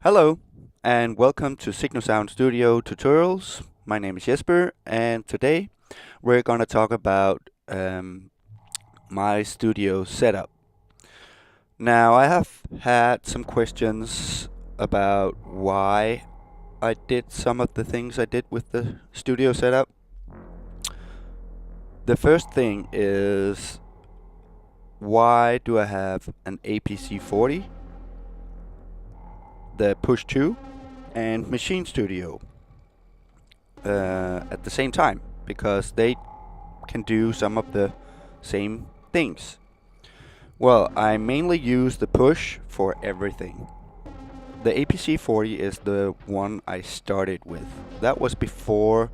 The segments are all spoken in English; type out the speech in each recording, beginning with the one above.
Hello, and welcome to Cigno Sound Studio Tutorials. My name is Jesper, and today we're going to talk about my studio setup. Now, I have had some questions about why I did some of the things I did with the studio setup. The first thing is, why do I have an APC 40, the Push 2, and Machine Studio at the same time? Because they can do some of the same things. Well, I mainly use the Push for everything. The APC 40 is the one I started with. That was before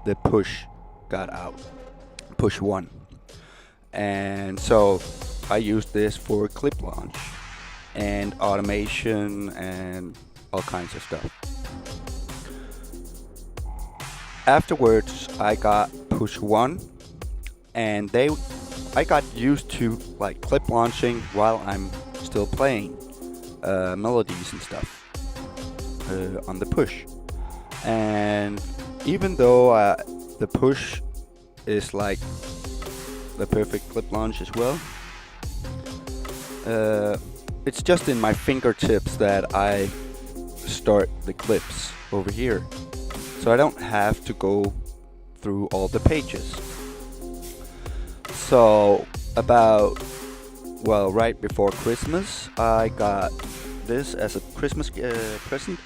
the Push got out. Push 1. And so I used this for clip launch and automation and all kinds of stuff. Afterwards, I got Push 1, and I got used to like clip launching while I'm still playing melodies and stuff on the Push. And even though the Push is like the perfect clip launch as well, it's just in my fingertips that I start the clips over here, so I don't have to go through all the pages. So right before Christmas, I got this as a Christmas present,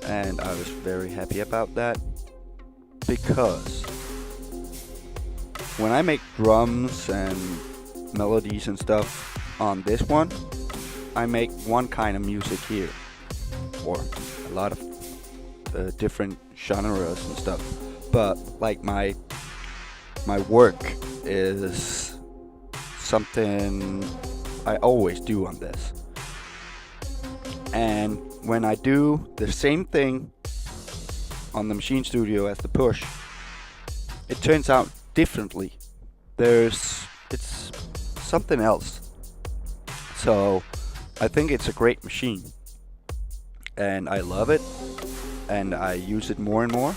and I was very happy about that, because when I make drums and melodies and stuff on this one, I make one kind of music here, or a lot of different genres and stuff. But like my work is something I always do on this. And when I do the same thing on the Machine Studio as the Push, it turns out differently. It's something else. So I think it's a great machine, and I love it, and I use it more and more.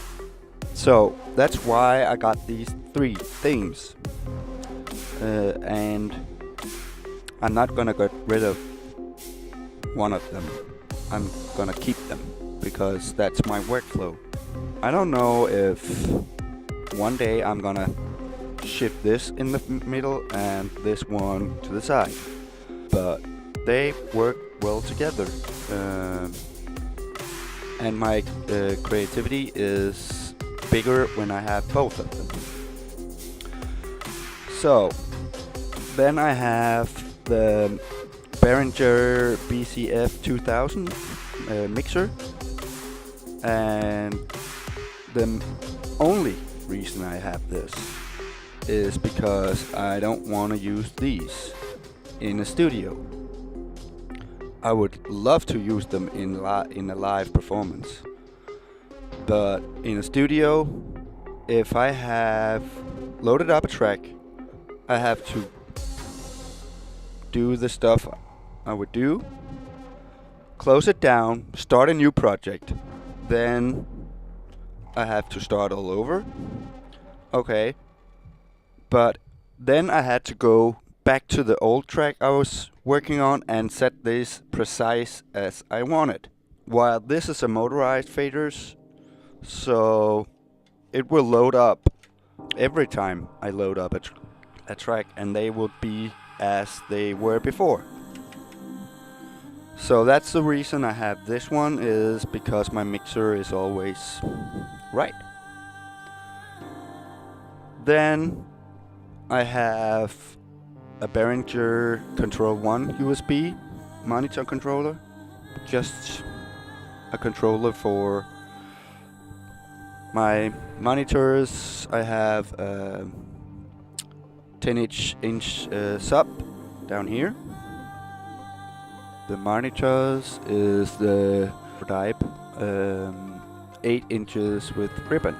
So that's why I got these three things, and I'm not gonna get rid of one of them. I'm gonna keep them because that's my workflow. I don't know if one day I'm gonna shift this in the middle and this one to the side, but they work well together, and my creativity is bigger when I have both of them. So then I have the Behringer BCF 2000 mixer, and the only reason I have this is because I don't want to use these in a studio. I would love to use them in a live performance, but in a studio, if I have loaded up a track, I have to do the stuff I would do, close it down, start a new project, then I have to start all over. Okay, but then I had to go back to the old track I was working on and set this precise as I wanted. While this is a motorized faders, so it will load up every time I load up a track, and they will be as they were before. So that's the reason I have this one, is because my mixer is always right. Then I have a Behringer Control 1 USB monitor controller, just a controller for my monitors. I have a 10-inch sub down here. The monitors is the type 8 inches with ribbon.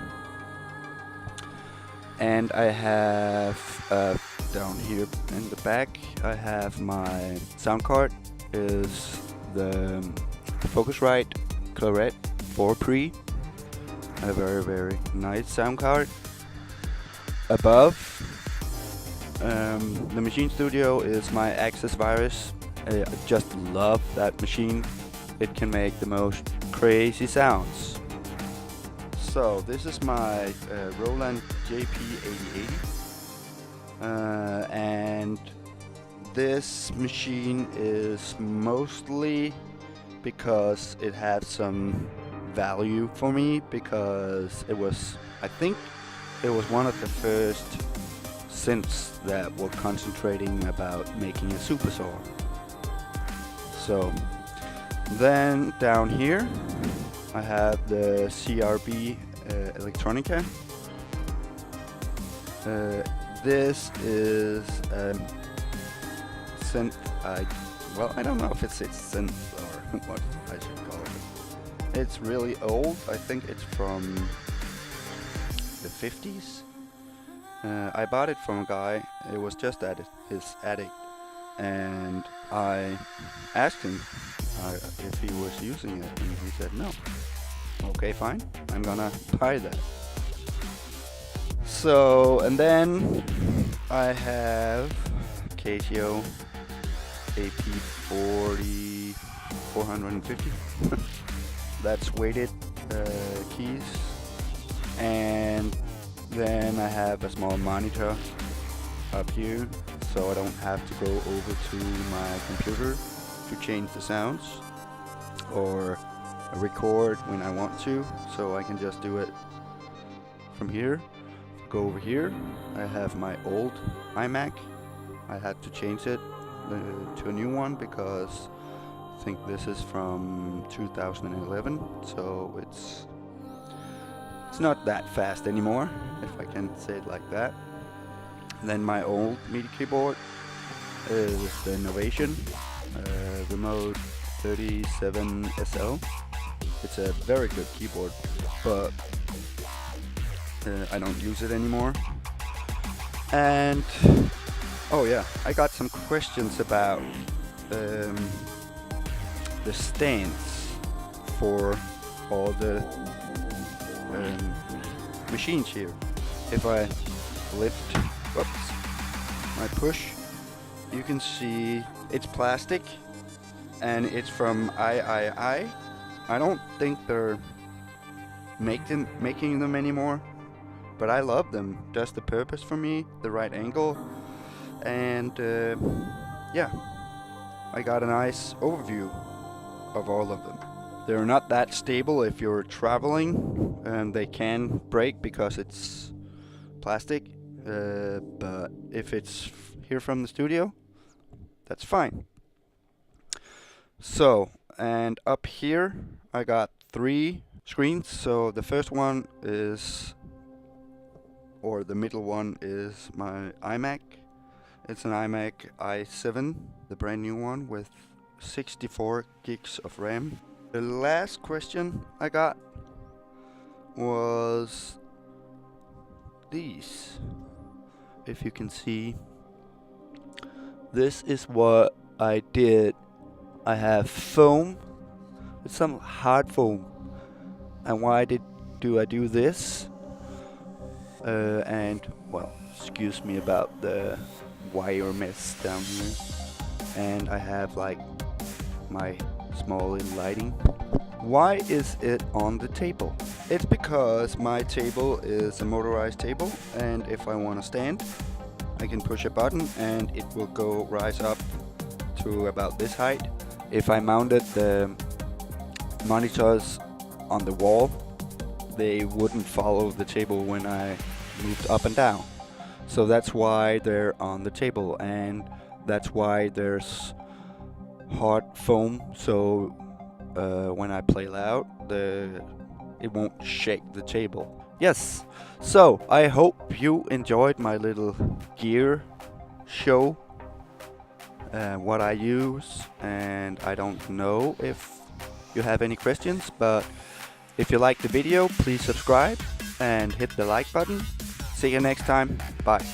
And I have down here in the back, I have my sound card, is the Focusrite Claret 4 Pre, a very nice sound card. Above the Machine Studio is my Access Virus. I just love that machine. It can make the most crazy sounds. So this is my Roland JP8080, and this machine is mostly because it had some value for me, because it was, I think it was one of the first synths that were concentrating about making a super saw. So then down here I have the CRB Electronica. This is a synth. I don't know if it's a synth or what I should call it. It's really old. I think it's from the 50s. I bought it from a guy. It was just at his attic, and I asked him if he was using it, and he said no. Okay, fine. I'm gonna buy that. So, and then I have Casio AP40 450. That's weighted keys, and then I have a small monitor up here, so I don't have to go over to my computer to change the sounds or record when I want to, so I can just do it from here. Go over here, I have my old iMac. I had to change it to a new one because I think this is from 2011, so it's not that fast anymore, if I can say it like that. And then my old MIDI keyboard is the Innovation Remote 37 SL. It's a very good keyboard, but I don't use it anymore. And oh yeah, I got some questions about the stands for all the machines here. If I lift, my push, you can see it's plastic, and it's from III. I don't think they're making them anymore, but I love them. That's the purpose for me, the right angle, and yeah, I got a nice overview of all of them. They're not that stable if you're traveling, and they can break because it's plastic, but if it's here from the studio, that's fine. So, and up here I got 3 screens. So the first one is, or the middle one is my iMac. It's an iMac i7, the brand new one with 64 gigs of RAM. The last question I got was these. If you can see, this is what I did. I have foam, with some hard foam. And why do I do this? And well, excuse me about the wire mess down here. And I have like my small little lighting. Why is it on the table? It's because my table is a motorized table, and if I want to stand, I can push a button and it will go rise up to about this height. If I mounted the monitors on the wall, they wouldn't follow the table when I moved up and down. So that's why they're on the table, and that's why there's hard foam, so when I play loud, it won't shake the table. Yes, so I hope you enjoyed my little gear show, what I use, and I don't know if you have any questions, but if you like the video, please subscribe and hit the like button. See you next time. Bye.